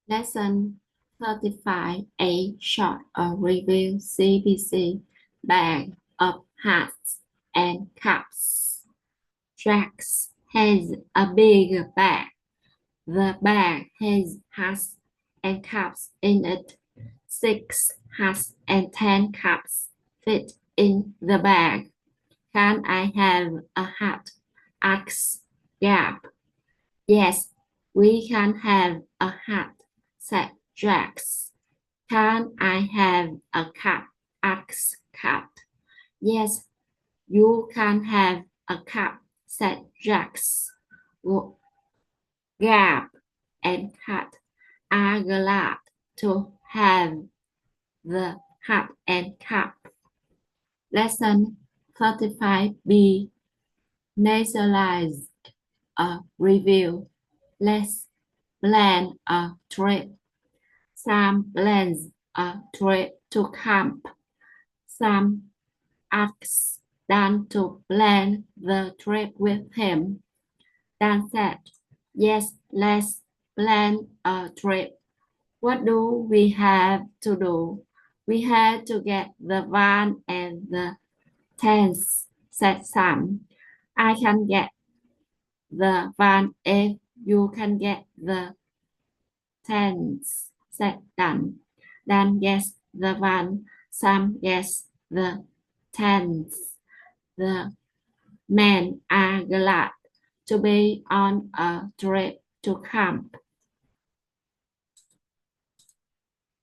Lesson 35 A short review CBC bag of hats and caps. Jax has a big bag. The bag has hats and caps in it. 6 hats and 10 caps fit in the bag. Can I have a hat? Asks Gab. Yes, we can have a hat, said Jax. Can I have a cap? Asked Cat. Yes, you can have a cap, said Jax. Gab and Cat are glad to have the hat and cap. Lesson 35B Nasalized review. Let's plan a trip. Sam plans a trip to camp. Sam asks Dan to plan the trip with him. Dan said, yes, let's plan a trip. What do we have to do? We have to get the van and the tents, said Sam. I can get the van if you can get the tents, said Dan. Dan gets the van, Sam gets the tents. The men are glad to be on a trip to camp.